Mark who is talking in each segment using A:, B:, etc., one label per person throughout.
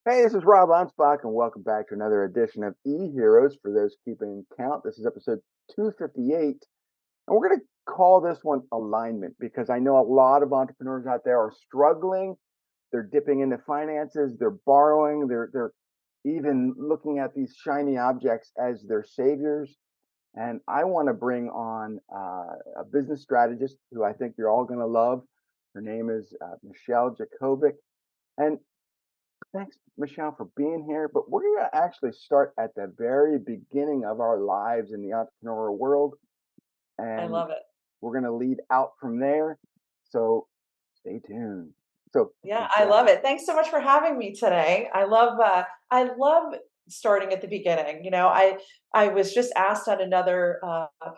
A: Hey, this is Rob Anspach, and welcome back to another edition of E-Heroes. For those keeping count, this is episode 258, and we're going to call this one alignment because I know a lot of entrepreneurs out there are struggling. They're dipping into finances, they're borrowing, they're even looking at these shiny objects as their saviors. And I want to bring on a business strategist who I think you're all going to love. Her name is Michelle Jacobik. And thanks, Michelle, for being here. But we're going to actually start at the very beginning of our lives in the entrepreneurial world,
B: I
A: and
B: love it.
A: we're going to lead out from there. So stay tuned. So,
B: Yeah, I love
A: Michelle,
B: it. Thanks so much for having me today. I love starting at the beginning. I was just asked on another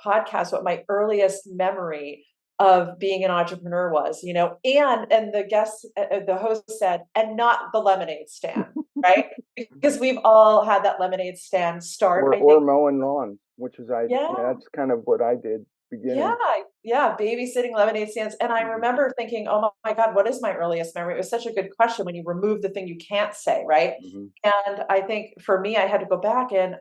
B: podcast what my earliest memory of being an entrepreneur was, and the host said, and not the lemonade stand, right? Because we've all had that lemonade stand start, I
A: or
B: think.
A: mowing lawns, which is
B: Yeah.
A: that's kind of what I did
B: Yeah,
A: beginning.
B: yeah, babysitting lemonade stands. And I
A: Hmm.
B: remember thinking, oh my God, what is my earliest memory? It was such a good question when you remove the thing you can't say, right?
A: Hmm.
B: And I think for me, I had to go back and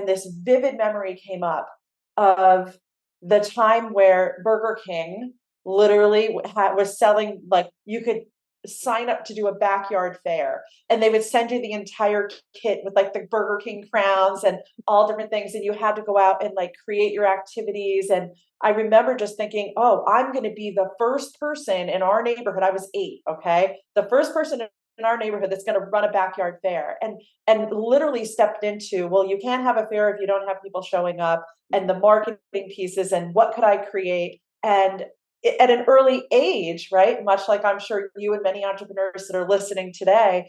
B: this vivid memory came up of the time where Burger King literally was selling, like, you could sign up to do a backyard fair and they would send you the entire kit with like the Burger King crowns and all different things. And you had to go out and like create your activities. And I remember just thinking, oh, I'm going to be the first person in our neighborhood. I was 8. Okay. The first person in our neighborhood that's going to run a backyard fair and literally stepped into, well, you can't have a fair if you don't have people showing up, and the marketing pieces and what could I create. And at an early age, right? Much like I'm sure you and many entrepreneurs that are listening today,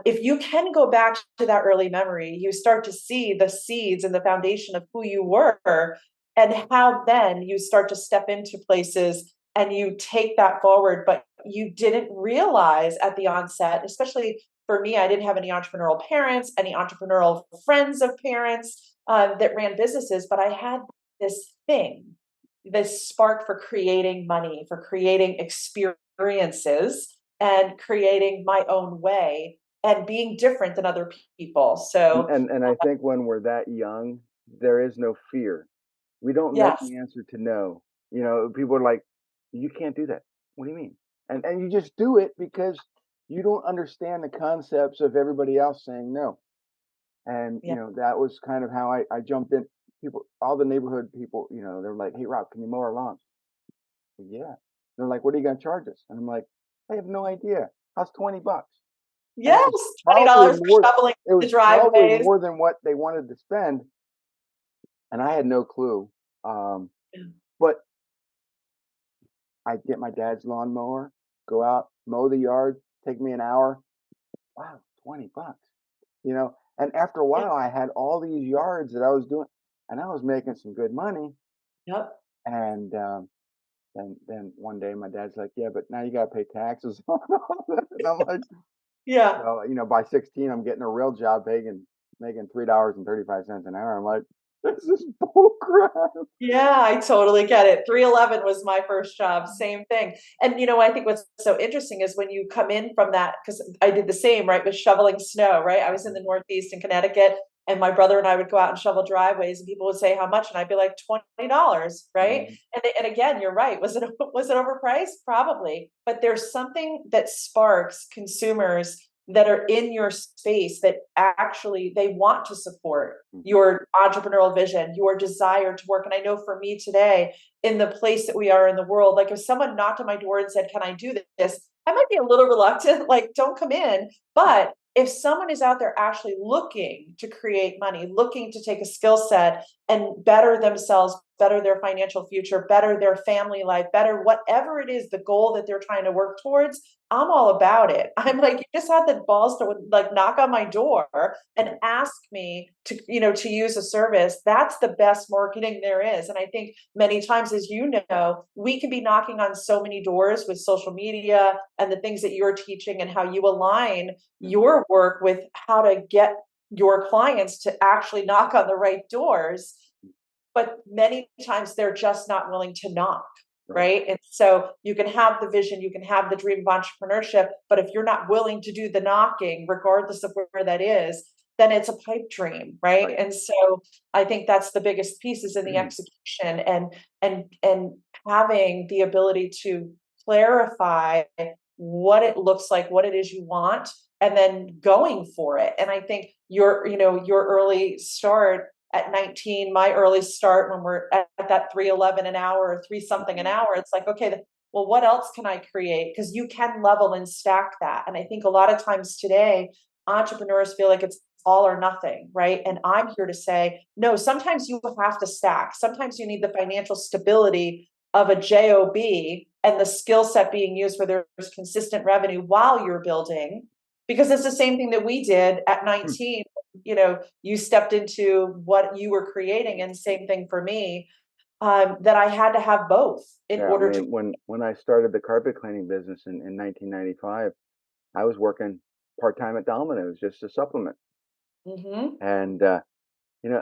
B: if you can go back to that early memory, you start to see the seeds and the foundation of who you were, and how then you start to step into places and you take that forward. But you didn't realize at the onset, especially for me, I didn't have any entrepreneurial parents, any entrepreneurial friends of parents that ran businesses, but I had this thing, this spark for creating money, for creating experiences, and creating my own way and being different than other people.
A: And,
B: So,
A: and I think when we're that young, there is no fear. We don't know
B: yes,
A: the answer to no. People are like, you can't do that. What do you mean? And you just do it because you don't understand the concepts of everybody else saying no. And
B: yeah,
A: that was kind of how I jumped in. People, all the neighborhood people, they're like, hey Rob, can you mow our lawn? Well, yeah. They're like, what are you gonna charge us? And I'm like, I have no idea. How's $20? And
B: yes, $20 for shoveling
A: it
B: the
A: was probably
B: driveways.
A: more than what they wanted to spend, and I had no clue. But I'd get my dad's lawnmower, go out, mow the yard, take me an hour. Wow, $20. And after a
B: Yeah,
A: while, I had all these yards that I was doing, and I was making some good money.
B: yep,
A: And then one day, my dad's like, "Yeah, but now you got to pay taxes on all that." And I'm like,
B: yeah.
A: "Well, by 16, I'm getting a real job, making $3.35 an hour." I'm like, "This is bull crap."
B: Yeah, I totally get it. 311 was my first job, same thing. And I think what's so interesting is when you come in from that, because I did the same, right, with shoveling snow, right? I was in the Northeast in Connecticut, and my brother and I would go out and shovel driveways, and people would say how much, and I'd be like $20, right?
A: Mhm.
B: And again, you're right. Was it overpriced? Probably, but there's something that sparks consumers that are in your space that actually they want to support
A: Mhm.
B: your entrepreneurial vision, your desire to work. And I know for me today, in the place that we are in the world, like if someone knocked on my door and said, can I do this? I might be a little reluctant, like, don't come in. But if someone is out there actually looking to create money, looking to take a skill set and better themselves, better their financial future, better their family life, better whatever it is, the goal that they're trying to work towards, I'm all about it. I'm like, you just had the balls to like knock on my door and
A: Mhm.
B: ask me to use a service. That's the best marketing there is. And I think many times, as you know, we can be knocking on so many doors with social media and the things that you're teaching and how you align
A: Mhm.
B: your work with how to get your clients to actually knock on the right doors, but many times they're just not willing to knock. right? And so you can have the vision, you can have the dream of entrepreneurship, but if you're not willing to do the knocking, regardless of where that is, then it's a pipe dream, right?
A: Right.
B: And so I think that's the biggest piece is in the execution and having the ability to clarify what it looks like, what it is you want, and then going for it. And I think your early start at 19, my early start when we're at that 311 an hour or three something an hour, it's like, okay, well, what else can I create? Because you can level and stack that. And I think a lot of times today, entrepreneurs feel like it's all or nothing, right? And I'm here to say, no, sometimes you have to stack. Sometimes you need the financial stability of a job and the skill set being used where there's consistent revenue while you're building, because it's the same thing that we did at 19. You stepped into what you were creating, and same thing for me, that I had to have both in
A: Yeah, I
B: order to.
A: mean, when I started the carpet cleaning business in 1995, I was working part-time at Domino's just to supplement.
B: Mhm.
A: And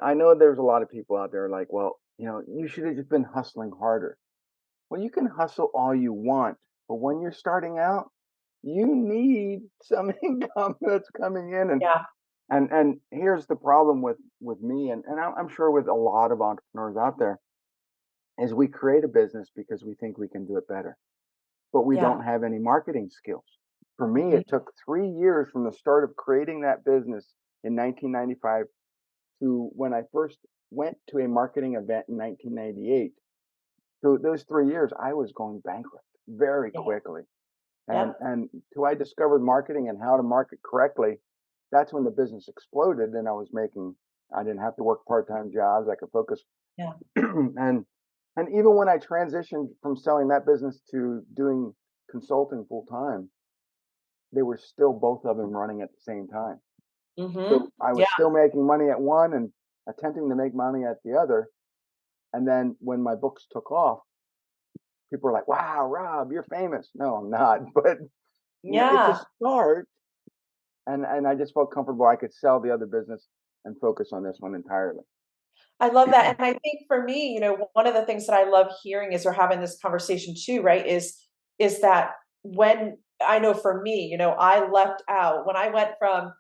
A: I know there's a lot of people out there like, well, you should have just been hustling harder. Well, you can hustle all you want, but when you're starting out, you need some income that's coming in. And
B: Yeah,
A: and and here's the problem with me, and I'm sure with a lot of entrepreneurs out there, is we create a business because we think we can do it better, but we
B: yeah.
A: don't have any marketing skills. For me,
B: Mhm.
A: it took 3 years from the start of creating that business in 1995 to when I first went to a marketing event in 1998. So those 3 years, I was going bankrupt very
B: Yeah,
A: quickly. And
B: yep,
A: and till I discovered marketing and how to market correctly, that's when the business exploded and I didn't have to work part-time jobs. I could focus
B: yeah.
A: and even when I transitioned from selling that business to doing consulting full time, they were still both of them running at the same time. So
B: Mhm.
A: I
B: Yeah,
A: was still making money at one and attempting to make money at the other. And then when my books took off, people were like, "Wow, Rob, you're famous." No, I'm not, but it's a
B: yeah.
A: start. And I just felt comfortable I could sell the other business and focus on this one entirely.
B: I love that, and I think for me, one of the things that I love hearing as we're having this conversation too, right, is that when I know for me, I left out when I went from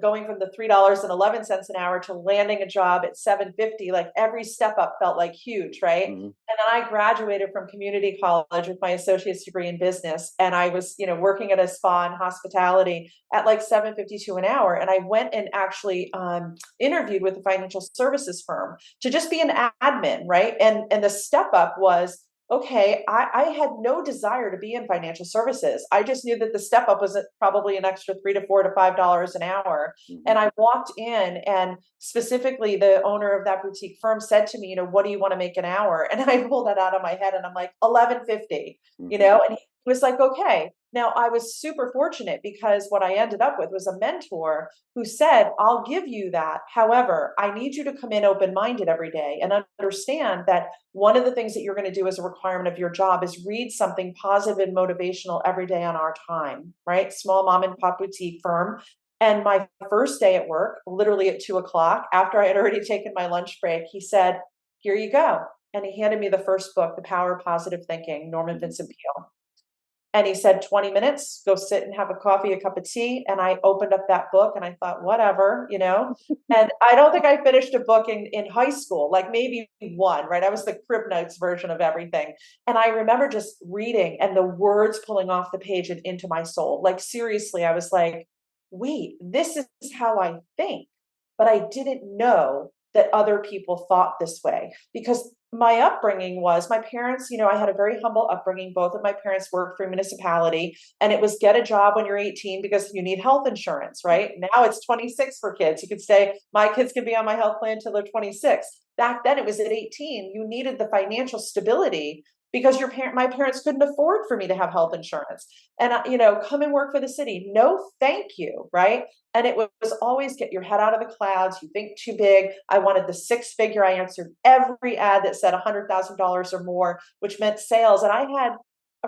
B: going from the $3.11 an hour to landing a job at 750, like every step up felt like huge, right?
A: Mhm.
B: And then I graduated from community college with my associate's degree in business, and I was, working at a spa and hospitality at like 752 an hour, and I went and actually interviewed with a financial services firm to just be an admin, right? And the step up was, okay, I had no desire to be in financial services. I just knew that the step up was probably an extra $3 to $4 to $5 an hour.
A: Mhm.
B: And I walked in, and specifically the owner of that boutique firm said to me, what do you want to make an hour? And I pulled that out of my head and I'm like, 1150,
A: Mhm.
B: and he was like, okay. Now I was super fortunate because what I ended up with was a mentor who said, I'll give you that. However, I need you to come in open minded every day and understand that one of the things that you're going to do as a requirement of your job is read something positive and motivational every day on our time, right? Small mom and pop boutique firm. And my first day at work, literally at 2 o'clock, after I had already taken my lunch break, he said, here you go. And he handed me the first book, The Power of Positive Thinking, Norman
A: Mhm.
B: Vincent Peale. And he said, 20 minutes, go sit and have a coffee, a cup of tea. And I opened up that book and I thought, whatever. And I don't think I finished a book in high school, like maybe one, right? I was the Crib Notes version of everything. And I remember just reading and the words pulling off the page and into my soul. Like, seriously, I was like, wait, this is how I think. But I didn't know that other people thought this way because my upbringing was my parents, I had a very humble upbringing. Both of my parents worked for a municipality, and it was get a job when you're 18 because you need health insurance, right? Now it's 26 for kids. You could say, my kids can be on my health plan until they're 26. Back then it was at 18. You needed the financial stability because my parents couldn't afford for me to have health insurance. And, come and work for the city. No, thank you, right? And it was always get your head out of the clouds. You think too big. I wanted the six figure. I answered every ad that said $100,000 or more, which meant sales. And I had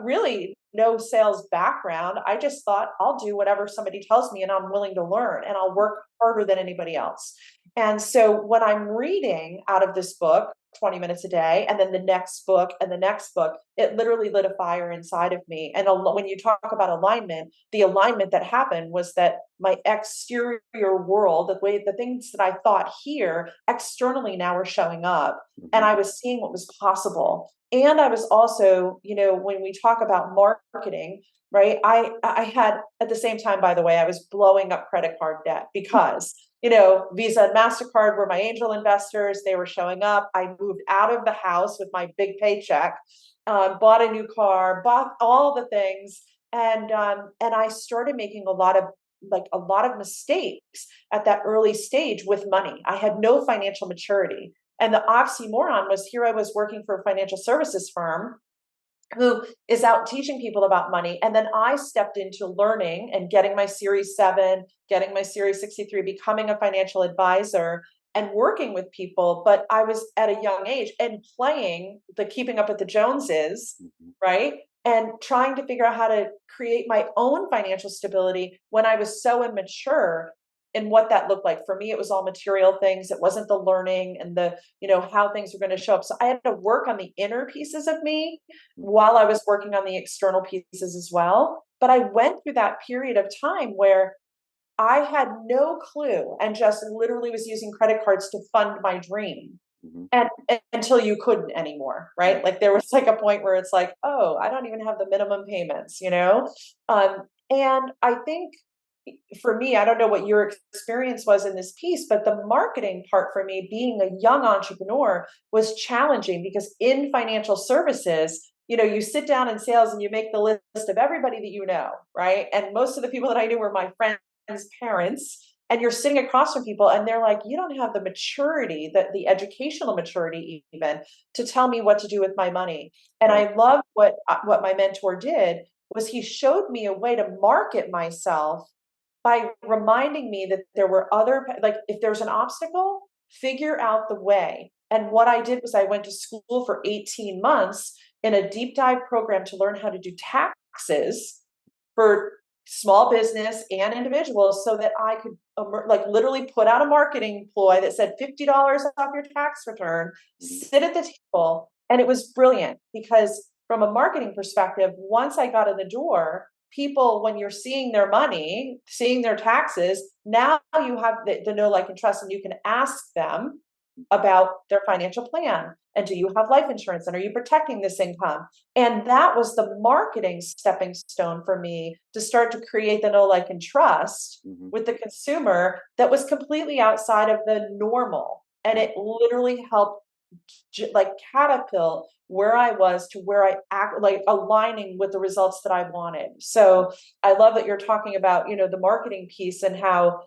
B: really no sales background. I just thought I'll do whatever somebody tells me and I'm willing to learn and I'll work harder than anybody else. And so when I'm reading out of this book, 20 minutes a day, and then the next book and the next book. It literally lit a fire inside of me. And when you talk about alignment, the alignment that happened was that my exterior world, the things that I thought here externally now were showing up, and I was seeing what was possible. And I was also, when we talk about marketing, right? I had, at the same time, by the way, I was blowing up credit card debt because Visa and MasterCard were my angel investors. They were showing up. I moved out of the house with my big paycheck, bought a new car, bought all the things. And I started making a lot of mistakes at that early stage with money. I had no financial maturity. And the oxymoron was, here I was working for a financial services firm who is out teaching people about money. And then I stepped into learning and getting my Series 7, getting my Series 63, becoming a financial advisor and working with people. But I was at a young age and playing the keeping up with the Joneses, right? And trying to figure out how to create my own financial stability when I was so immature and what that looked like. For me, it was all material things. It wasn't the learning and the, how things were going to show up. So I had to work on the inner pieces of me while I was working on the external pieces as well. But I went through that period of time where I had no clue and just literally was using credit cards to fund my dream. And until you couldn't anymore, right? Like there was like a point where it's like, oh, I don't even have the minimum payments, And I think for me, I don't know what your experience was in this piece, but the marketing part for me, being a young entrepreneur, was challenging because in financial services, you sit down in sales and you make the list of everybody that you know, right? And most of the people that I knew were my friends' parents. And you're sitting across from people and they're like, you don't have the maturity, the educational maturity even, to tell me what to do with my money. And I love what my mentor did was he showed me a way to market myself by reminding me that there were like if there's an obstacle, figure out the way. And what I did was I went to school for 18 months in a deep dive program to learn how to do taxes for small business and individuals so that I could literally put out a marketing ploy that said $50 off your tax return, sit at the table. And it was brilliant because from a marketing perspective, once I got in the door, people, when you're seeing their money, seeing their taxes, now you have the know, like, and trust, and you can ask them about their financial plan. And do you have life insurance? And are you protecting this income? And that was the marketing stepping stone for me to start to create the know, like, and trust with the consumer that was completely outside of the normal. And it literally helped catapult where I was to where I act, like aligning with the results that I wanted. So I love that you're talking about, the marketing piece and how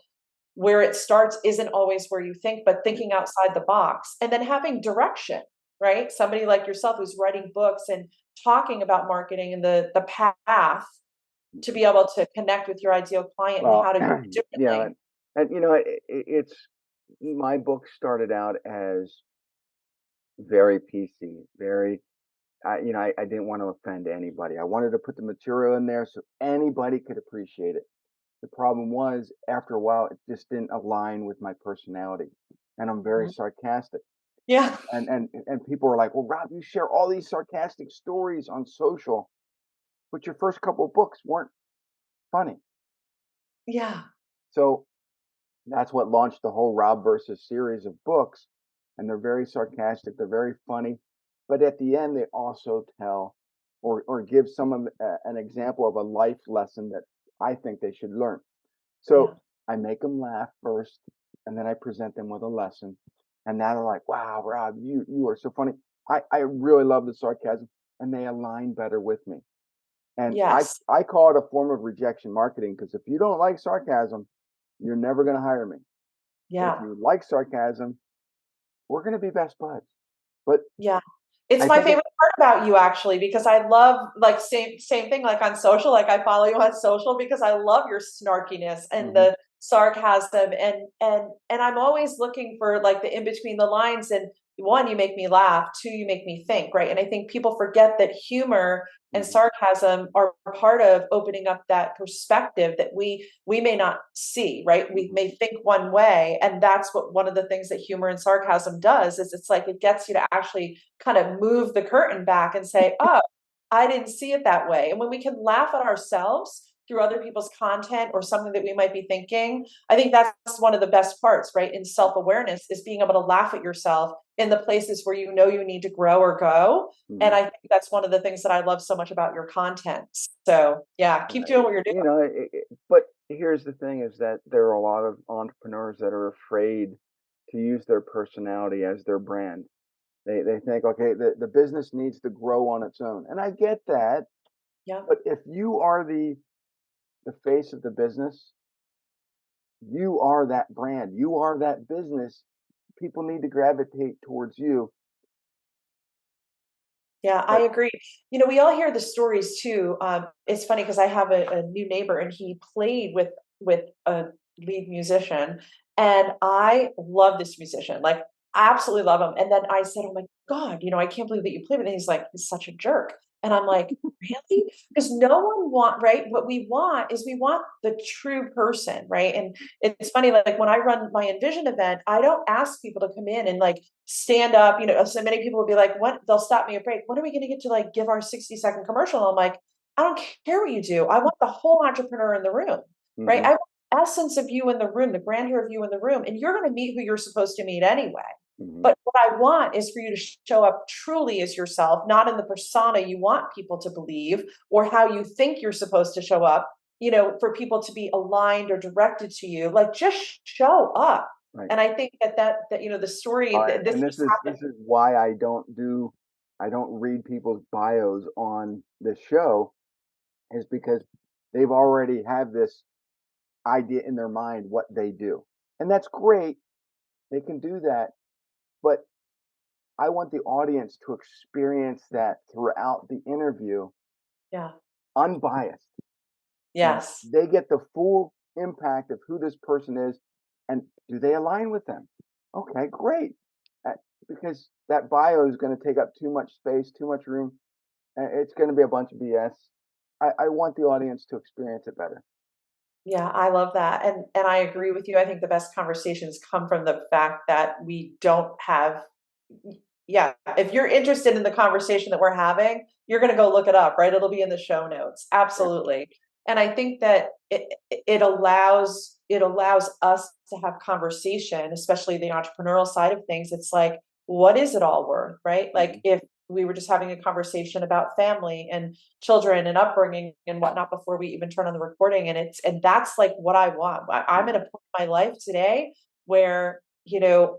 B: where it starts isn't always where you think, but thinking outside the box and then having direction, right? Somebody like yourself who's writing books and talking about marketing and the path to be able to connect with your ideal client and how to do it differently.
A: And it's my book started out as very PC, very I didn't want to offend anybody. I wanted to put the material in there so anybody could appreciate it. The problem was, after a while, it just didn't align with my personality, and I'm very sarcastic.
B: Yeah.
A: And people were like, "Well, Rob, you share all these sarcastic stories on social, but your first couple of books weren't funny."
B: Yeah.
A: So that's what launched the whole Rob versus series of books, and they're very sarcastic, they're very funny, but at the end, they also tell or give someone an example of a life lesson that I think they should learn.
B: Yeah.
A: So I make them laugh first, and then I present them with a lesson, and now they're like, "Wow, Rob, you are so funny." I really love the sarcasm, and they align better with me. And
B: Yes.
A: I call it a form of rejection marketing because if you don't like sarcasm, you're never going to hire me. But if
B: Yeah.
A: you like sarcasm, we're going to be best buds. But
B: Yeah. It's
A: I
B: my
A: think
B: favorite part about you actually, because I love like same thing like on social, like I follow you on social because I love your snarkiness and
A: Mhm.
B: the sarcasm and I'm always looking for like the in between the lines and one, you make me laugh, two, you make me think, right? And I think people forget that humor and
A: Mhm.
B: sarcasm are part of opening up that perspective that we may not see, right? We
A: Mhm.
B: may think one way, and that's what one of the things that humor and sarcasm does is it's like it gets you to actually kind of move the curtain back and say, oh, I didn't see it that way. And when we can laugh at ourselves through other people's content or something that we might be thinking, I think that's one of the best parts, right? In self-awareness is being able to laugh at yourself in the places where you know you need to grow or go. And
A: Mhm.
B: I think that's one of the things that I love so much about your content. So yeah, keep doing what you're doing.
A: But here's the thing is that there are a lot of entrepreneurs that are afraid to use their personality as their brand. They think, okay, the business needs to grow on its own. And I get that,
B: Yeah.
A: but if you are the face of the business, you are that brand, you are that business. People need to gravitate towards you.
B: Yeah, I
A: But
B: agree. We all hear the stories too. It's funny because I have a new neighbor and he played with a lead musician, and I love this musician, like absolutely love him. And then I said, "Oh my God, I can't believe that you played with him." He's like, "He's such a jerk," and I'm like, "Really?" Because no one want right. What we want is we want the true person, right? And it's funny, like when I run my EnVision event, I don't ask people to come in and like stand up, so many people will be like, what? They'll stop me at break. When are we going to get to like give our 60-second commercial? And I'm like, I don't care what you do. I want the whole entrepreneur in the room, right? I
A: mhm,
B: want the essence of you in the room, the grandeur of you in the room, and you're going to meet who you're supposed to meet anyway.
A: mhm,
B: But what I want is for you to show up truly as yourself, not in the persona you want people to believe or how you think you're supposed to show up, for people to be aligned or directed to you. Like just show up.
A: right.
B: And I think that the story this
A: And
B: just
A: this
B: happened.
A: is why I don't read people's bios on this show is because they've already have this idea in their mind what they do. And that's great. They can do that, but I want the audience to experience that throughout the interview,
B: Yeah.
A: unbiased. That
B: Yes.
A: they get the full impact of who this person is and do they align with them? Okay, great. Uh, because that bio is going to take up too much space, too much room. It's going to be a bunch of BS. I want the audience to experience it better.
B: Yeah, I love that. And I agree with you. I think the best conversations come from the fact that we don't have yeah, if you're interested in the conversation that we're having, you're going to go look it up, right? It'll be in the show notes.
A: Yeah.
B: Absolutely. And I think that it allows us to have conversation, especially the entrepreneurial side of things. It's like, what is it all worth, right? Like
A: Mhm.
B: if we were just having a conversation about family and children and upbringing and whatnot before we even turn on the recording, and that's like what I want. I'm in a
A: Mhm.
B: point in my life today where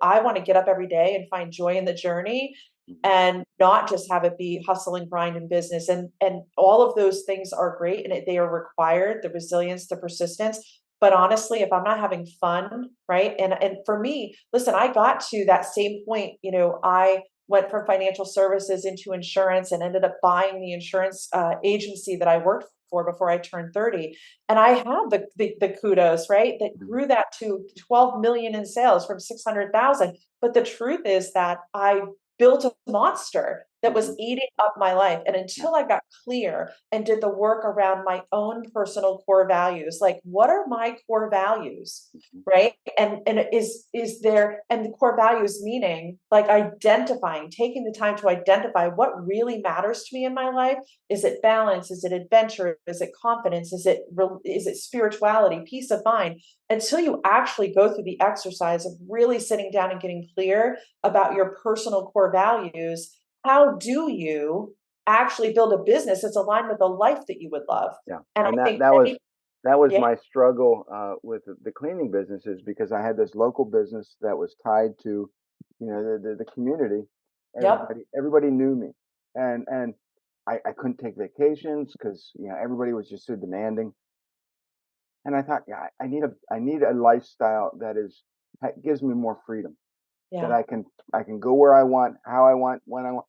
B: I want to get up every day and find joy in the journey
A: Mhm.
B: and not just have it be hustle and grind in business. And all of those things are great and they are required, the resilience, the persistence. But honestly, if I'm not having fun, right? And for me, listen, I got to that same point, I went from financial services into insurance and ended up buying the insurance agency that I worked for before I turned 30. And I had the kudos, right? That
A: Mhm.
B: grew that to 12 million in sales from 600,000. But the truth is that I built a monster that was
A: Mhm.
B: eating up my life. And
A: Yeah.
B: until I got clear and did the work around my own personal core values, like what are my core values?
A: Mhm.
B: Right. And is there and the core values meaning like identifying, taking the time to identify what really matters to me in my life. Is it balance? Is it adventure? Is it confidence? Is it spirituality, peace of mind? Until you actually go through the exercise of really sitting down and getting clear about your personal core values, how do you actually build a business that's aligned with the life that you would love?
A: Yeah.
B: And I
A: And
B: think
A: that was
B: yeah,
A: my struggle with the cleaning businesses because I had this local business that was tied to, the community.
B: yep,
A: Everybody knew me, and I couldn't take vacations because everybody was just so demanding. And I thought, yeah, I need a lifestyle that gives me more freedom, that
B: yeah,
A: I can go where I want, how I want, when I want.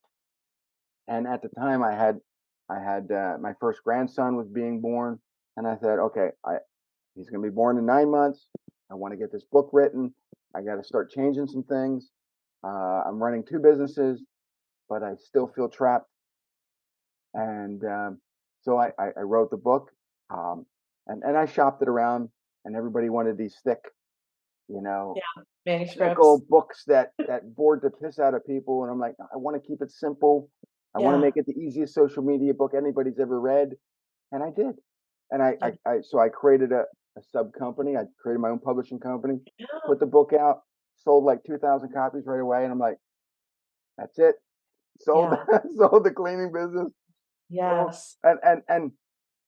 A: And at the time, I had my first grandson was being born, and I said, okay, he's going to be born in 9 months. I want to get this book written. I got to start changing some things. I'm running two businesses, but I still feel trapped. And so I wrote the book, um, and I shopped it around, and everybody wanted these thick, you know,
B: Yeah.
A: technical
B: Manuscripts.
A: books that bored the piss out of people. And I'm like, I want to keep it simple. I want to
B: Yeah.
A: make it the easiest social media book anybody's ever read, and I did. And
B: Yeah.
A: so I created a sub company. I created my own publishing company,
B: Yeah.
A: put the book out, sold like 2,000 copies right away, and I'm like, that's it. Sold
B: Yeah.
A: sold the cleaning business. Sold,
B: Yes.
A: and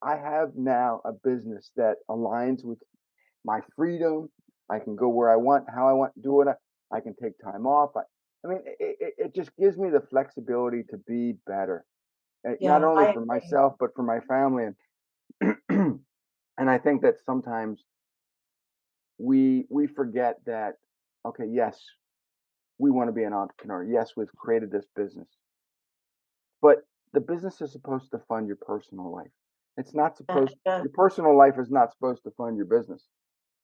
A: I have now a business that aligns with my freedom. I can go where I want, how I want, do it. I can take time off. I mean, it just gives me the flexibility to be better, not
B: Yeah.
A: only
B: I
A: for
B: agree.
A: myself but for my family. And and I think that sometimes we forget that. Okay, yes, we want to be an entrepreneur. Yes, we've created this business, but the business is supposed to fund your personal life. It's not supposed.
B: Yeah.
A: Your personal life is not supposed to fund your business.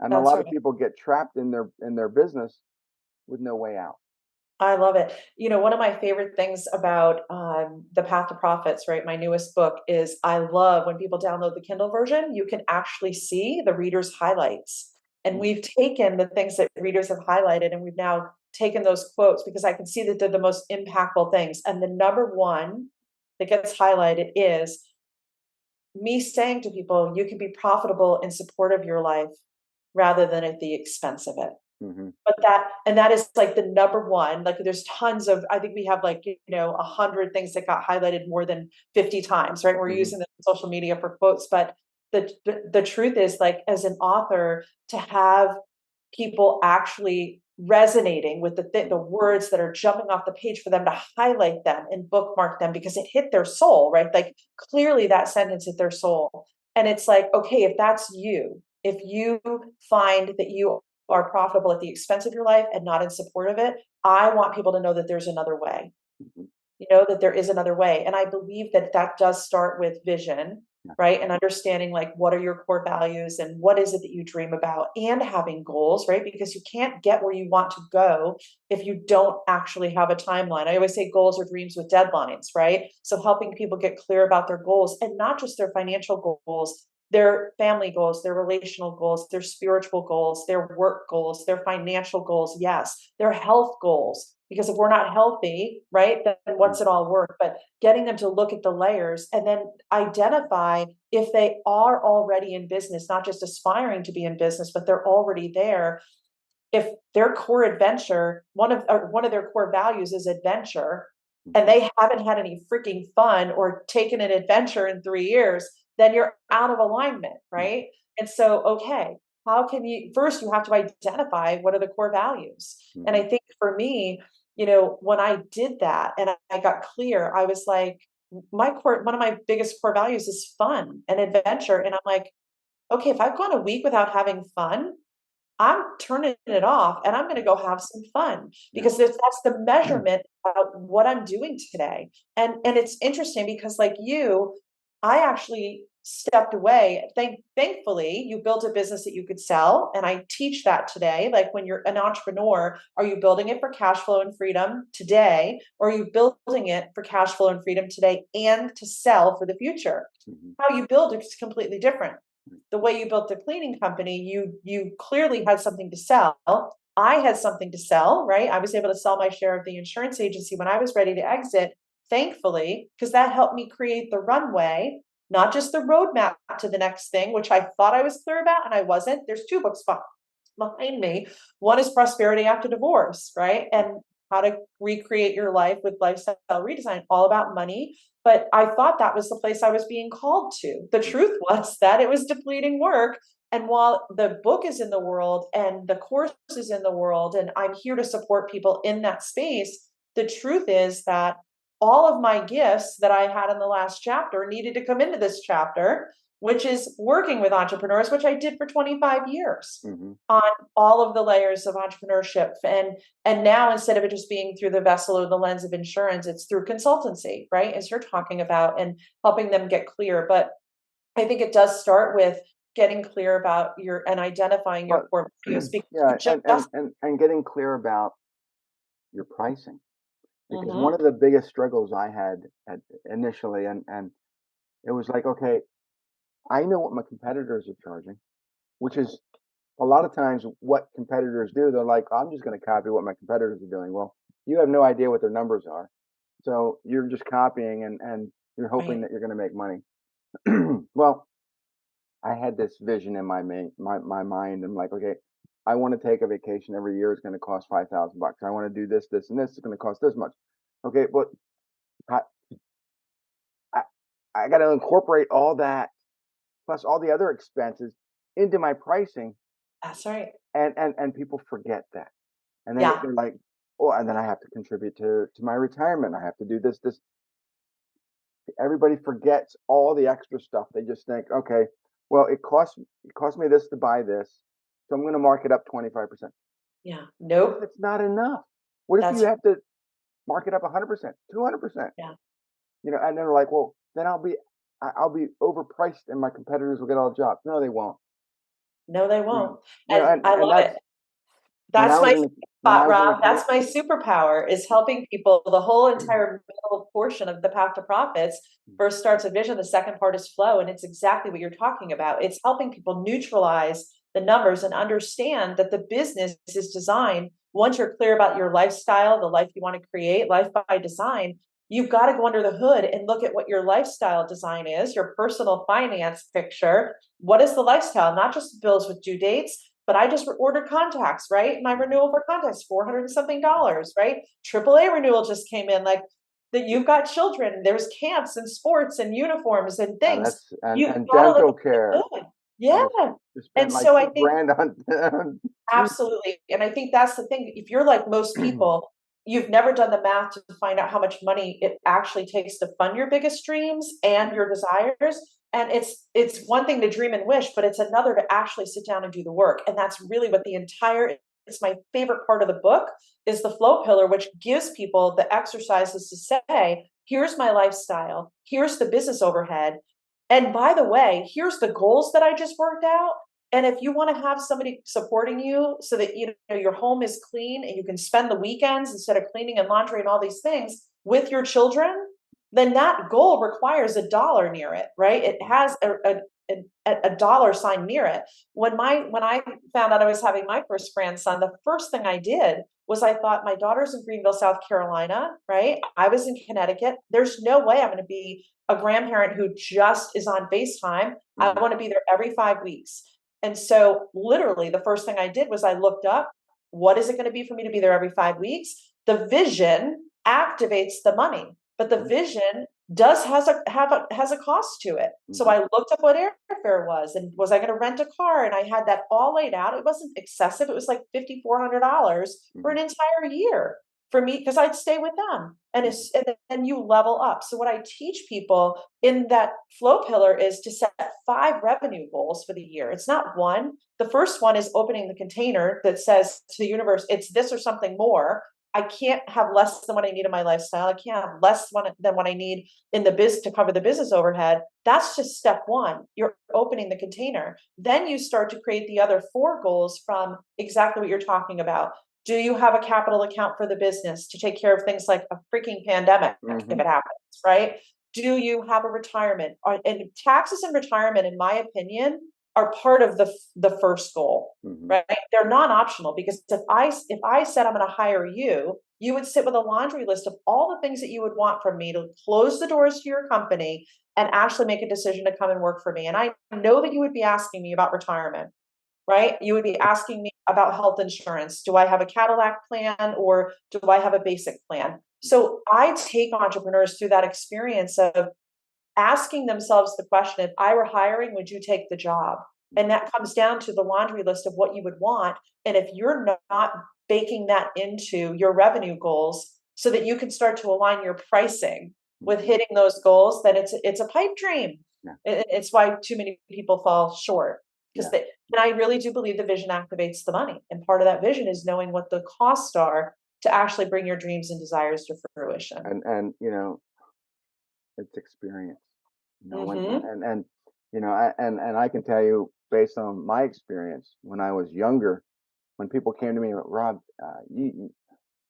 A: And a
B: That's
A: lot of
B: right.
A: people get trapped in their business with no way out.
B: I love it. One of my favorite things about The Path to Profits, right? My newest book is I love when people download the Kindle version, you can actually see the reader's highlights. And
A: Mm,
B: we've taken the things that readers have highlighted and we've now taken those quotes because I can see that they're the most impactful things. And the number one that gets highlighted is me saying to people, you can be profitable in support of your life rather than at the expense of it.
A: mhm,
B: But that is like the number one, like there's tons of, I think we have like, 100 things that got highlighted more than 50 times, right? We're
A: mhm,
B: using the social media for quotes, but the truth is like as an author to have people actually resonating with the
A: mm,
B: words that are jumping off the page for them to highlight them and bookmark them because it hit their soul, right? Like clearly that sentence hit their soul. And it's like, okay, if that's you, if you find that you are profitable at the expense of your life and not in support of it, I want people to know that there's another way.
A: mhm,
B: That there is another way. And I believe that that does start with vision,
A: yeah,
B: right? And understanding like what are your core values and what is it that you dream about and having goals, right? Because you can't get where you want to go if you don't actually have a timeline. I always say goals are dreams with deadlines, right? So helping people get clear about their goals and not just their financial goals, their family goals, their relational goals, their spiritual goals, their work goals, their financial goals, yes, their health goals. Because if we're not healthy, right, then
A: mm,
B: what's it all worth? But getting them to look at the layers and then identify if they are already in business, not just aspiring to be in business, but they're already there. If their core adventure, one of their core values is adventure, and
A: mhm,
B: they haven't had any freaking fun or taken an adventure in 3 years, then you're out of alignment,
A: yeah,
B: right? And so, okay, how can you first you have to identify what are the core values. And
A: mhm,
B: I think for me, when I did that and I got clear, I was like, one of my biggest core values is fun and adventure. And I'm like, okay, if I've gone a week without having fun, I'm turning it off and I'm going to
A: yeah,
B: go have some fun
A: yeah,
B: because that's the measurement of what I'm doing today. And it's interesting because like you, I actually stepped away. Thankfully, you built a business that you could sell. And I teach that today. Like when you're an entrepreneur, are you building it for cash flow and freedom today? Or are you building it for cash flow and freedom today and to sell for the future?
A: mhm,
B: How you build it is completely different. The way you built the cleaning company, you clearly had something to sell. I had something to sell, right? I was able to sell my share of the insurance agency when I was ready to exit, thankfully, because that helped me create the runway, not just the roadmap to the next thing, which I thought I was clear about and I wasn't. There's two books behind me. One is Prosperity After Divorce, right? And how to recreate your life with lifestyle redesign, all about money. But I thought that was the place I was being called to. The
A: mm,
B: truth was that it was depleting work. And while the book is in the world and the course is in the world, and I'm here to support people in that space, the truth is that all of my gifts that I had in the last chapter needed to come into this chapter, which is working with entrepreneurs, which I did for 25 years
A: mhm,
B: on all of the layers of entrepreneurship. And now instead of it just being through the vessel or the lens of insurance, it's through consultancy, right? As you're talking about and helping them get clear. But I think it does start with getting clear about your and identifying your
A: but
B: core values because
A: yeah,
B: you just
A: and getting clear about your pricing. Because one
B: Mm-hmm.
A: of the biggest struggles I had initially, and it was like, okay, I know what my competitors are charging, which is a lot of times what competitors do. They're like, I'm just going to copy what my competitors are doing. Well, you have no idea what their numbers are. So you're just copying and you're hoping
B: Right.
A: that you're going to make money. Well, I had this vision in my mind. I'm like, okay, I want to take a vacation every year. It's going to cost $5,000. I want to do this, this, and this. It's going to cost this much. Okay, but I, I, I got to incorporate all that plus all the other expenses into my pricing,
B: That's right.
A: and people forget that, and
B: Yeah.
A: they're like, oh, and then I have to contribute to my retirement. I have to do this. Everybody forgets all the extra stuff. They just think, okay, well, it cost me this to buy this, so I'm going to mark it up 25%.
B: Yeah.
A: What if
B: Nope.
A: it's not enough? What if you
B: That's
A: have to mark it up 100%, 200%?
B: yeah.
A: And they're like, well, then I'll be overpriced, and my competitors will get all the jobs. No, they won't.
B: No, they
A: You
B: won't.
A: know,
B: And I
A: and
B: love it.
A: that's when I
B: That's
A: was
B: my
A: in the when I
B: spot,
A: was in the
B: Rob.
A: court.
B: That's my superpower is helping people. The whole entire middle portion of the path to profits first starts a vision. The second part is flow. And it's exactly what you're talking about. It's helping people neutralize the numbers and understand that the business is designed. Once you're clear about your lifestyle, the life you want to create, life by design, you've got to go under the hood and look at what your lifestyle design is, your personal finance picture. What is the lifestyle? Not just bills with due dates, but I just ordered contacts, right? My renewal for contacts, 400 and something dollars, right? AAA renewal just came in. Like that, you've got children, there's camps and sports and uniforms and things.
A: That's
B: You've
A: and
B: got to look
A: dental
B: at the
A: care.
B: good.
A: I
B: Yeah.
A: just spent
B: And
A: like
B: so I think
A: 2 grand on on teeth.
B: absolutely. And I think that's the thing. If you're like most people, you've never done the math to find out how much money it actually takes to fund your biggest dreams and your desires. And it's one thing to dream and wish, but it's another to actually sit down and do the work. And that's really what the entire it's my favorite part of the book is the flow pillar, which gives people the exercises to say, here's my lifestyle, here's the business overhead. And by the way, here's the goals that I just worked out. And if you want to have somebody supporting you so that you know your home is clean and you can spend the weekends instead of cleaning and laundry and all these things with your children, then that goal requires a dollar near it, right? It has a dollar sign near it. When I found out I was having my first grandson, the first thing I did was I thought my daughter's in Greenville, South Carolina, right? I was in Connecticut. There's no way I'm going to be a grandparent who just is on FaceTime. I
A: Mhm.
B: want to be there every 5 weeks. And so literally the first thing I did was I looked up, what is it going to be for me to be there every 5 weeks? The vision activates the money, but the
A: Mhm.
B: vision does has a cost to it. So
A: Mhm.
B: I looked up what airfare was and was I going to rent a car? And I had that all laid out. It wasn't excessive. It was like $5,400 for an
A: Mhm.
B: entire year for me because I'd stay with them.
A: Mhm.
B: And then you level up. So what I teach people in that flow pillar is to set 5 revenue goals for the year. It's not one. The first one is opening the container that says to the universe, it's this or something more. I can't have less than what I need in my lifestyle. I can't have less than what I need in the biz to cover the business overhead. That's just step one. You're opening the container. Then you start to create the other 4 goals from exactly what you're talking about. Do you have a capital account for the business to take care of things like a freaking pandemic if
A: Mhm.
B: it happens, right? Do you have a retirement? And taxes and retirement, in my opinion, are part of the first goal,
A: Mhm.
B: right? They're non-optional because if I said I'm going to hire you, you would sit with a laundry list of all the things that you would want from me to close the doors to your company and actually make a decision to come and work for me. And I know that you would be asking me about retirement, right? You would be asking me about health insurance. Do I have a Cadillac plan or do I have a basic plan? So I take entrepreneurs through that experience of asking themselves the question, if I were hiring, would you take the job? And that comes down to the laundry list of what you would want. And if you're not baking that into your revenue goals so that you can start to align your pricing with
A: Mhm.
B: hitting those goals, then it's a pipe dream.
A: Yeah.
B: It's why too many people fall short because
A: Yeah.
B: they, and I really do believe the vision activates the money. And part of that vision is knowing what the costs are to actually bring your dreams and desires to fruition.
A: And it's experience. When
B: Hmm.
A: and I can tell you based on my experience when I was younger, when people came to me, Rob,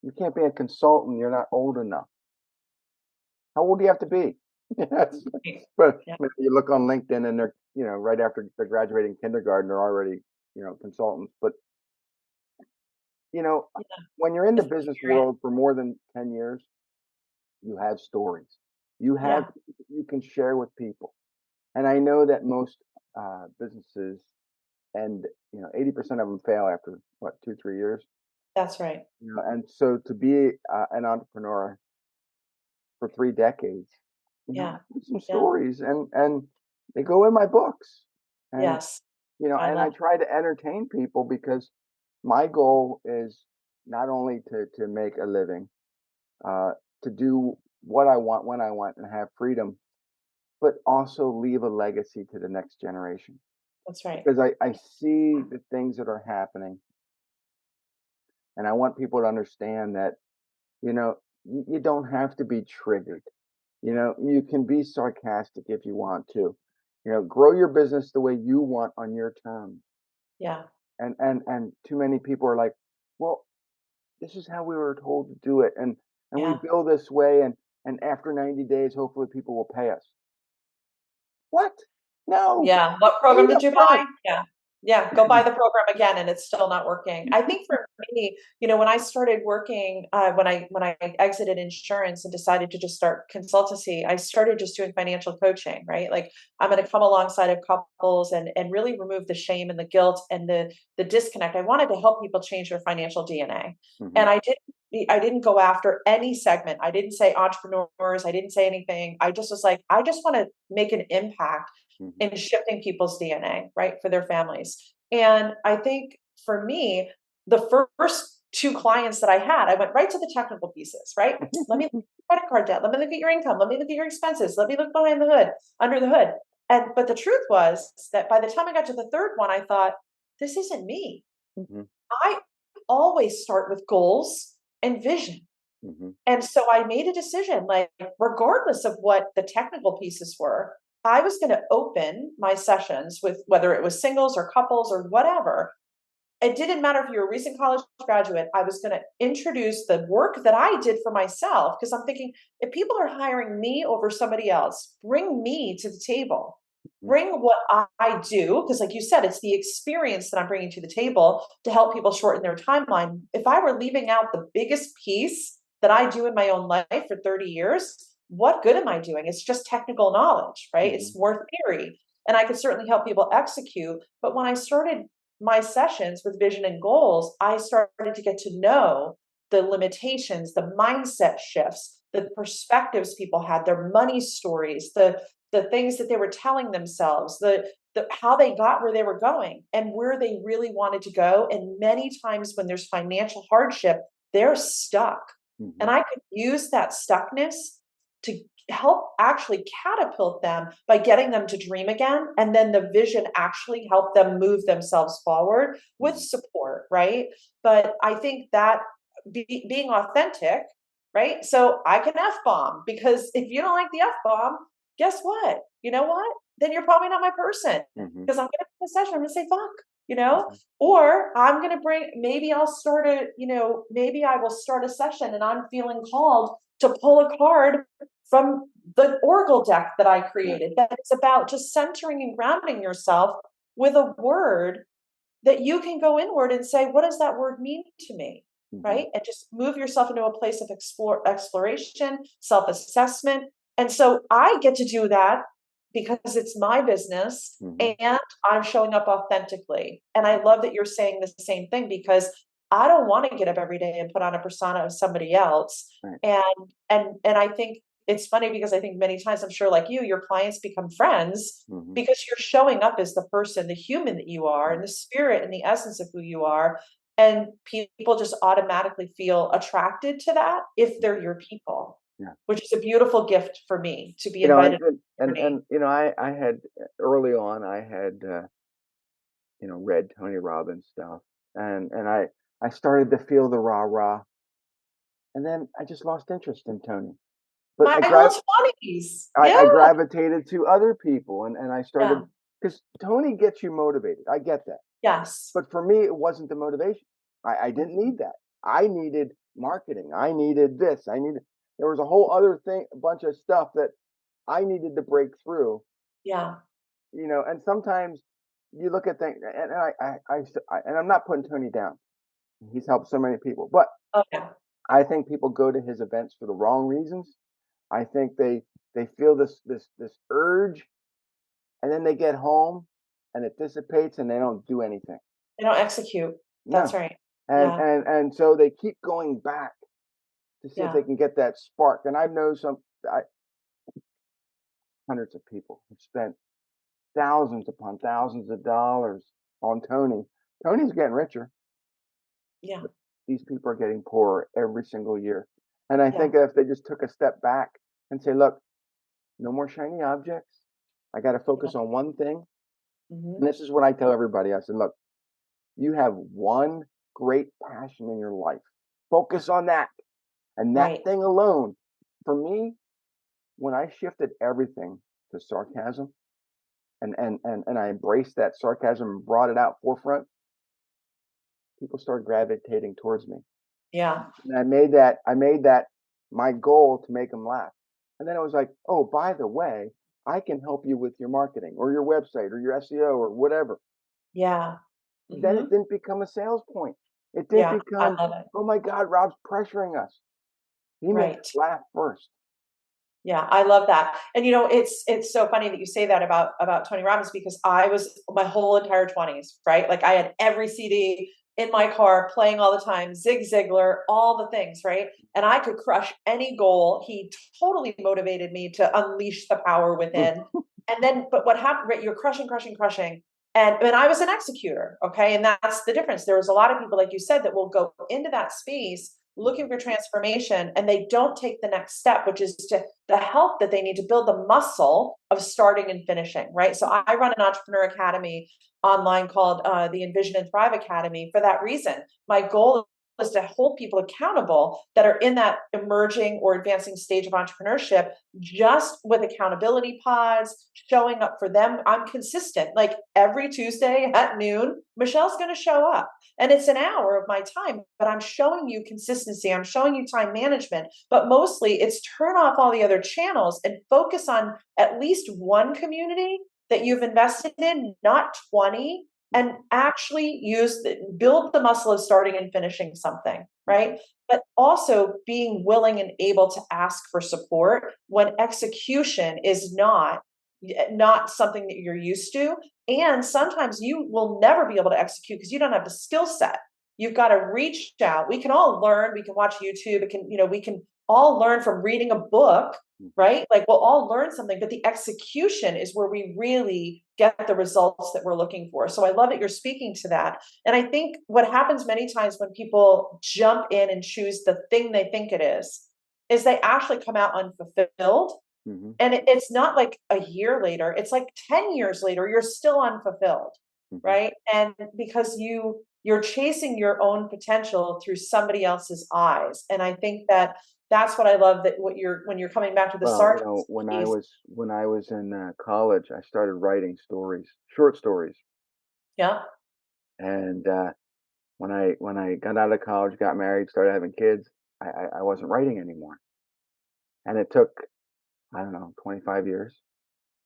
A: You can't be a consultant. You're not old enough. How old do you have to be? Yes. But
B: Yeah,
A: you look on LinkedIn and they're, right after they're graduating kindergarten, they're already, consultants. But, you know,
B: yeah,
A: when you're in the
B: it's
A: business
B: accurate.
A: world for more than 10 years, you have stories. You have
B: Yeah,
A: you can share with people. And I know that most businesses and 80% of them fail after what 2 3 years.
B: that's right.
A: And so to be an entrepreneur for 3 decades,
B: Yeah,
A: some
B: yeah,
A: stories, and they go in my books, and
B: yes. I
A: and I
B: love
A: try to entertain people because my goal is not only to make a living, uh, to do what I want when I want and have freedom, but also leave a legacy to the next generation.
B: that's right.
A: Because I see the things that are happening, and I want people to understand that, you don't have to be triggered. You can be sarcastic if you want to. Grow your business the way you want on your terms.
B: Yeah,
A: And too many people are like, well, this is how we were told to do it, and we
B: yeah.
A: bill this way, and after 90 days, hopefully people will pay us. What? No,
B: Yeah, what
A: pay
B: program did
A: up
B: you
A: front.
B: buy? Yeah. Yeah, go buy the program again and it's still not working. I think for me, when I started working, when I exited insurance and decided to just start consultancy, I started just doing financial coaching, right? Like I'm going to come alongside of couples and really remove the shame and the guilt and the disconnect. I wanted to help people change their financial DNA.
A: Hmm.
B: And I didn't go after any segment. I didn't say entrepreneurs, I didn't say anything. I just was like, I just want to make an impact
A: Hmm.
B: in shifting people's DNA, right, for their families. And I think for me, the first two clients that I had, I went right to the technical pieces, right? Let me look at credit card debt. Let me look at your income. Let me look at your expenses. Let me look behind the hood, under the hood. But the truth was that by the time I got to the third one, I thought, this isn't me.
A: Hmm.
B: I always start with goals and vision.
A: Hmm.
B: And so I made a decision, like, regardless of what the technical pieces were, I was going to open my sessions with whether it was singles or couples or whatever. It didn't matter if you're a recent college graduate, I was going to introduce the work that I did for myself because I'm thinking if people are hiring me over somebody else, bring me to the table. Bring what I do, because, like you said, it's the experience that I'm bringing to the table to help people shorten their timeline. If I were leaving out the biggest piece that I do in my own life for 30 years, what good am I doing? It's just technical knowledge, right?
A: Hmm.
B: It's more theory. And I could certainly help people execute. But when I started my sessions with vision and goals, I started to get to know the limitations, the mindset shifts, the perspectives people had, their money stories, the things that they were telling themselves, the how they got where they were going and where they really wanted to go. And many times when there's financial hardship, they're stuck.
A: Hmm.
B: And I could use that stuckness to help actually catapult them by getting them to dream again. And then the vision actually help them move themselves forward with
A: Hmm.
B: support, right? But I think that being authentic, right? So I can F bomb because if you don't like the F bomb, guess what? You know what? Then you're probably not my person
A: Hmm.
B: because I'm going to the session. I'm going to say, fuck, you know,
A: Hmm.
B: or I'm going to maybe I'll start maybe I will start a session and I'm feeling called to pull a card from the Oracle deck that I
A: Yeah.
B: created that is about just centering and grounding yourself with a word that you can go inward and say, what does that word mean to me?
A: Hmm.
B: Right. And just move yourself into a place of exploration, self assessment. And so I get to do that because it's my business
A: Hmm.
B: and I'm showing up authentically. And I love that you're saying the same thing because I don't want to get up every day and put on a persona of somebody else.
A: Right.
B: And and I think it's funny because I think many times I'm sure like you, your clients become friends
A: Hmm.
B: because you're showing up as the person, the human that you are, and the spirit and the essence of who you are. And people just automatically feel attracted to that if they're your people,
A: Yeah.
B: which is a beautiful gift for me to be
A: You know, and
B: invited
A: and
B: to the journey.
A: and, I had early on, I had read Tony Robbins stuff, and I started to feel the rah rah, and then I just lost interest in Tony. But
B: My whole 20s.
A: I
B: Yeah.
A: gravitated to other people, and I
B: Yeah.
A: started because Tony gets you motivated. I get that,
B: Yes.
A: but for me, it wasn't the motivation. I didn't need that. I needed marketing. I needed this. There was a whole other thing, a bunch of stuff that I needed to break through,
B: Yeah.
A: and sometimes you look at things, and and I'm not putting Tony down. He's helped so many people, but
B: Oh, yeah.
A: I think people go to his events for the wrong reasons. I think they feel this urge, and then they get home and it dissipates and they don't do anything.
B: They don't execute. That's
A: No.
B: right.
A: And
B: Yeah.
A: and and so they keep going back to see if they
B: Yeah.
A: can get that spark. And I know hundreds of people have spent thousands upon thousands of dollars on Tony. Tony's getting richer,
B: Yeah.
A: but these people are getting poorer every single year. And I
B: Yeah.
A: think if they just took a step back and say, look, no more shiny objects. I got to
B: Yeah.
A: focus on one thing.
B: Hmm.
A: And this is what I tell everybody. I said, look, you have one great passion in your life. Focus on that. And that
B: Right.
A: thing alone, for me, when I shifted everything to sarcasm and I embraced that sarcasm and brought it out forefront, people started gravitating towards me.
B: Yeah.
A: And I made that my goal to make them laugh. And then it was like, oh, by the way, I can help you with your marketing or your website or your SEO or whatever.
B: Yeah.
A: Then
B: Hmm.
A: it didn't become a sales point. It didn't
B: Yeah. I
A: become,
B: love it.
A: oh my God, Rob's pressuring us. He made
B: Right.
A: us laugh first.
B: Yeah, I love that. And it's so funny that you say that about Tony Robbins because I was my whole entire 20s, right? Like I had every CD in my car playing all the time, Zig Ziglar, all the things, right? And I could crush any goal. He totally motivated me to unleash the power within. And then, but what happened, right? You're crushing, crushing, crushing. And I was an executor, okay? And that's the difference. There was a lot of people, like you said, that will go into that space looking for transformation and they don't take the next step, which is to the help that they need to build the muscle of starting and finishing, right? So I run an entrepreneur academy online called the EnVision and Thrive Academy for that reason. My goal is to hold people accountable that are in that emerging or advancing stage of entrepreneurship, just with accountability pods, showing up for them. I'm consistent. Like every Tuesday at noon, Michelle's going to show up. And it's an hour of my time, but I'm showing you consistency. I'm showing you time management, but mostly it's turn off all the other channels and focus on at least one community that you've invested in, not 20, and actually build the muscle of starting and finishing something, right? But also being willing and able to ask for support when execution is not something that you're used to. And sometimes you will never be able to execute because you don't have the skill set. You've got to reach out. We can all learn. We can watch YouTube. We can all learn from reading a book,
A: Mhm.
B: right? Like we'll all learn something, but the execution is where we really get the results that we're looking for. So I love that you're speaking to that. And I think what happens many times when people jump in and choose the thing they think it is they actually come out unfulfilled,
A: Mhm.
B: and it's not like a year later, it's like 10 years later, you're still unfulfilled,
A: Mhm.
B: right? And because you're chasing your own potential through somebody else's eyes. And I think that that's what I love that what you're when you're coming back to the
A: Well,
B: sarcasm piece.
A: when I was in college, I started writing stories, short stories,
B: Yeah.
A: and when I got out of college, got married, started having kids, I wasn't writing anymore, and it took I don't know 25 years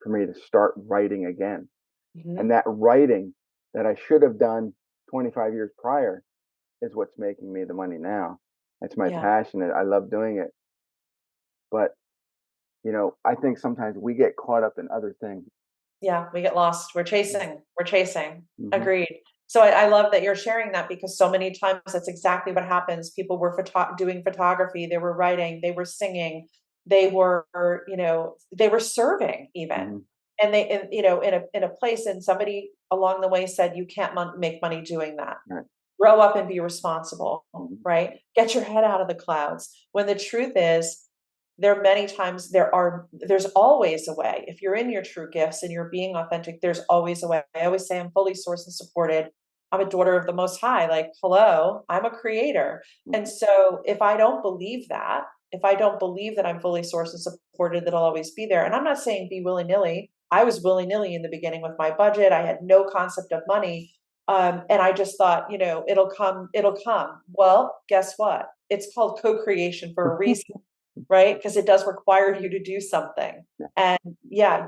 A: for me to start writing again, and
B: Hmm.
A: that writing that I should have done 25 years prior is what's making me the money now. It's my
B: Yeah.
A: passion. I love doing it, but I think sometimes we get caught up in other things.
B: Yeah, we get lost. We're chasing. We're chasing.
A: Mhm.
B: Agreed. So I love that you're sharing that because so many times that's exactly what happens. People were doing photography, they were writing, they were singing, they were, they were serving even.
A: Mhm.
B: And they, in a place, and somebody along the way said, you can't make money doing that.
A: Right.
B: Grow up and be responsible,
A: Mhm.
B: right? Get your head out of the clouds. When the truth is, there are many times there's always a way. If you're in your true gifts and you're being authentic, there's always a way. I always say I'm fully sourced and supported. I'm a daughter of the most high. Like, hello, I'm a creator. And
A: Mhm.
B: so if I don't believe that I'm fully sourced and supported, that I'll always be there. And I'm not saying be willy-nilly. I was willy-nilly in the beginning with my budget. I had no concept of money. And I just thought, it'll come, it'll come. Well, guess what? It's called co-creation for a reason, right? Because it does require you to do something.
A: Yeah.
B: And yeah,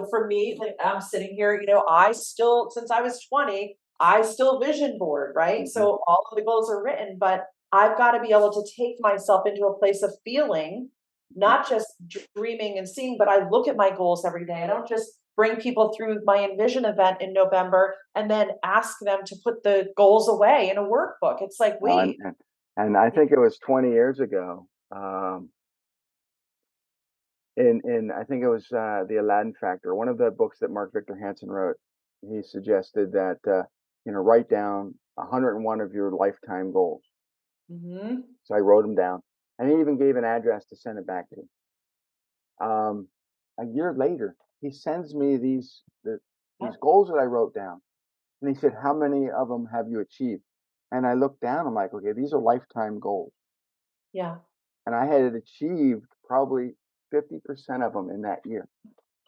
B: for me, like I'm sitting here, I still, since I was 20, I still vision board, right?
A: Mhm.
B: So all of the goals are written, but I've got to be able to take myself into a place of feeling,
A: Mhm.
B: not just dreaming and seeing, but I look at my goals every day. I don't just bring people through my EnVision event in November and then ask them to put the goals away in a workbook. It's like,
A: No, and,
B: wait,
A: and and I think it was 20 years ago. In I think it was the Aladdin Factor, one of the books that Mark Victor Hansen wrote. He suggested that write down 101 of your lifetime goals.
B: mm-hmm,
A: So I wrote them down, and he even gave an address to send it back to. Um, a year later, he sends me these
B: yep,
A: goals that I wrote down, and he said, "How many of them have you achieved?" And I looked down. I'm like, "Okay, these are lifetime goals,"
B: yeah.
A: and I had achieved probably 50% of them in that year.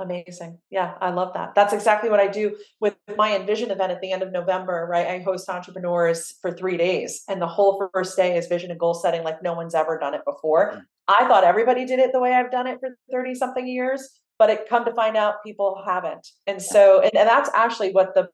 B: Amazing. Yeah, I love that. That's exactly what I do with my EnVision event at the end of November, right? I host entrepreneurs for 3 days, and the whole first day is vision and goal setting like no one's ever done it before.
A: Mm.
B: I thought everybody did it the way I've done it for 30 something years, but it come to find out people haven't. And
A: Yeah.
B: so, and that's actually what the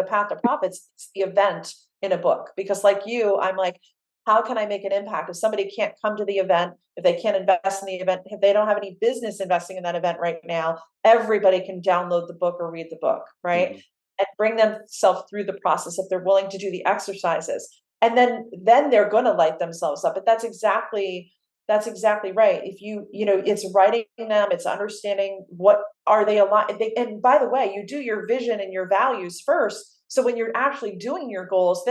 B: path to profits is, the event in a book. Because like you, I'm like, how can I make an impact? If somebody can't come to the event, if they can't invest in the event, if they don't have any business investing in that event right now, everybody can download the book or read the book, right?
A: Mhm.
B: And bring themselves through the process if they're willing to do the exercises. And then they're going to light themselves up. But that's exactly right. If it's writing them, it's understanding what are they aligned. And by the way, you do your vision and your values first. So when you're actually doing your goals,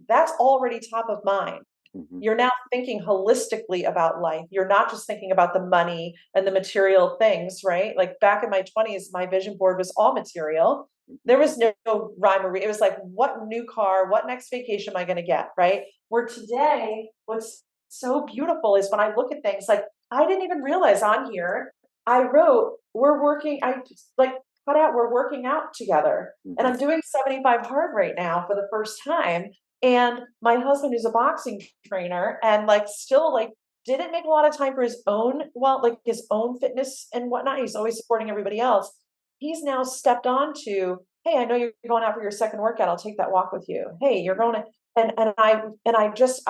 B: that's already top of mind.
A: Mhm.
B: You're now thinking holistically about life. You're not just thinking about the money and the material things, right? Like back in my 20s, my vision board was all material.
A: Mhm.
B: There was no rhyme or reason. It was like, what new car, what next vacation am I going to get, right? Where today, what's so beautiful is when I look at things like, I didn't even realize on here, I wrote, I like cut out, we're working out together. And
A: Mhm.
B: I'm doing 75 hard right now for the first time. And my husband is a boxing trainer and like still like didn't make a lot of time for his own, well, like his own fitness and whatnot. He's always supporting everybody else. He's now stepped on to, hey, I know you're going out for your second workout. I'll take that walk with you. Hey, you're going to, and I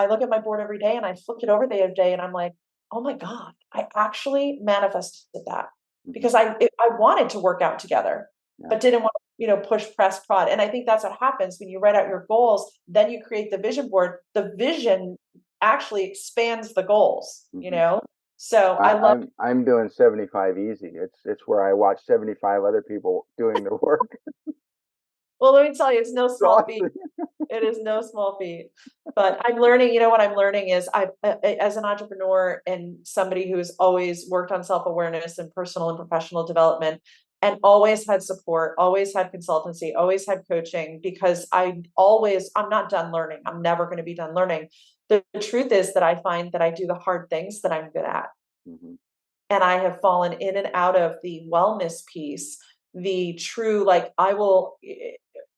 B: look at my board every day and I flipped it over the other day and I'm like, oh my God, I actually manifested that
A: Mhm.
B: because I wanted to work out together,
A: Yeah.
B: but didn't want push, press, prod. And I think that's what happens when you write out your goals, then you create the vision board. The vision actually expands the goals,
A: Mhm.
B: So I love,
A: I'm doing 75 easy. It's where I watch 75 other people doing the work.
B: well, let me tell you, it's no
A: It's
B: small feat.
A: awesome.
B: It is no small feat. But I'm learning, what I'm learning is as an entrepreneur and somebody who has always worked on self-awareness and personal and professional development and always had support, always had consultancy, always had coaching because I'm not done learning. I'm never going to be done learning. The truth is that I find that I do the hard things that I'm good at.
A: Mhm.
B: And I have fallen in and out of the wellness piece, the true, like I will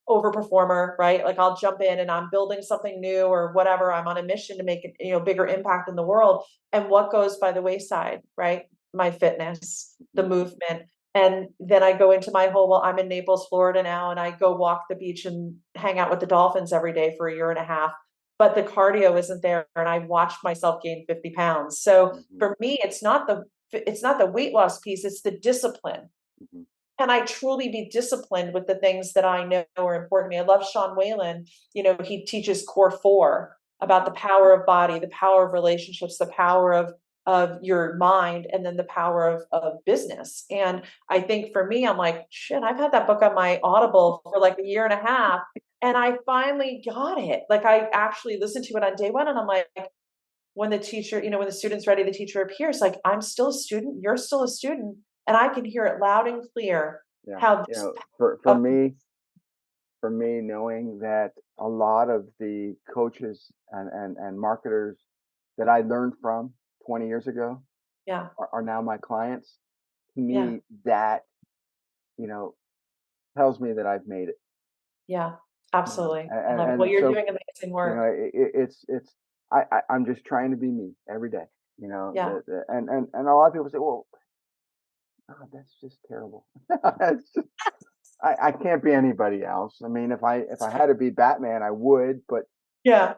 B: overperformer, right? Like I'll jump in and I'm building something new or whatever. I'm on a mission to make it, bigger impact in the world. And what goes by the wayside, right? My fitness, the
A: Mhm.
B: movement. And then I go into my whole, well, I'm in Naples, Florida now, and I go walk the beach and hang out with the dolphins every day for a year and a half. But the cardio isn't there. And I watched myself gain 50 pounds. So
A: Mhm.
B: for me, it's not the weight loss piece, it's the discipline.
A: Mhm.
B: Can I truly be disciplined with the things that I know are important to me? I love Sean Whalen. He teaches core four about the power of body, the power of relationships, the power of your mind, and then the power of business. And I think for me, I'm like, shit, I've had that book on my Audible for like a year and a half. And I finally got it. Like I actually listened to it on day one and I'm like, when the teacher, when the student's ready, the teacher appears, like, I'm still a student, you're still a student, and I can hear it loud and clear
A: Yeah.
B: how
A: You
B: this
A: know, for
B: of
A: me, knowing that a lot of the coaches and marketers that I learned from 20 years ago
B: yeah,
A: are now my clients, to
B: yeah,
A: me, that, you know, tells me that I've made it.
B: yeah. Absolutely. I love it. Well,
A: And
B: you're
A: so,
B: doing amazing work.
A: it's I'm just trying to be me every day,
B: Yeah.
A: and a lot of people say, well, oh, that's just terrible. It's just, I can't be anybody else. I mean, if I had to be Batman, I would, but
B: Yeah.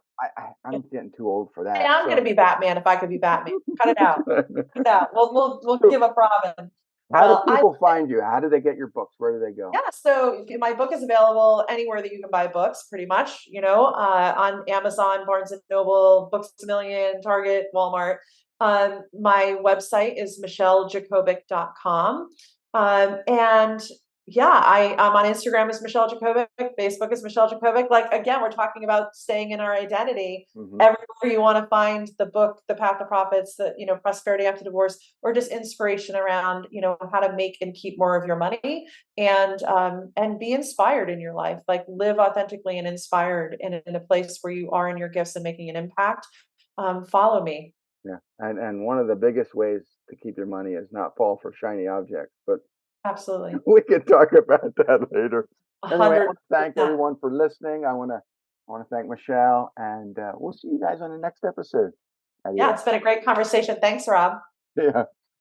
A: I'm getting too old for
B: Hey,
A: that.
B: I'm gonna
A: So,
B: be Batman if I could be Batman. Cut it out. Cut it out. We'll
A: so
B: give up Robin.
A: how do
B: Well, I
A: people find you? How do they get your books? Where do they go?
B: yeah, so my book is available anywhere that you can buy books, pretty much, on Amazon, Barnes and Noble, Books a Million, Target, Walmart. My website is michellejacobik.com. And yeah, I'm on Instagram as Michelle Jacobik, Facebook is Michelle Jacobik. Like again, we're talking about staying in our identity.
A: Hmm.
B: Everywhere you want to find the book, The Path to Profits, Prosperity After Divorce, or just inspiration around, how to make and keep more of your money and be inspired in your life, like live authentically and inspired in a place where you are in your gifts and making an impact. Follow me.
A: Yeah, and one of the biggest ways to keep your money is not fall for shiny objects, but
B: Absolutely.
A: we can talk about that later.
B: A
A: Anyway, I
B: hundred
A: want to thank
B: percent.
A: everyone for listening. I want to thank Michelle, and we'll see you guys on the next episode.
B: Yeah,
A: Adios.
B: it's been a great conversation. Thanks, Rob.
A: Yeah.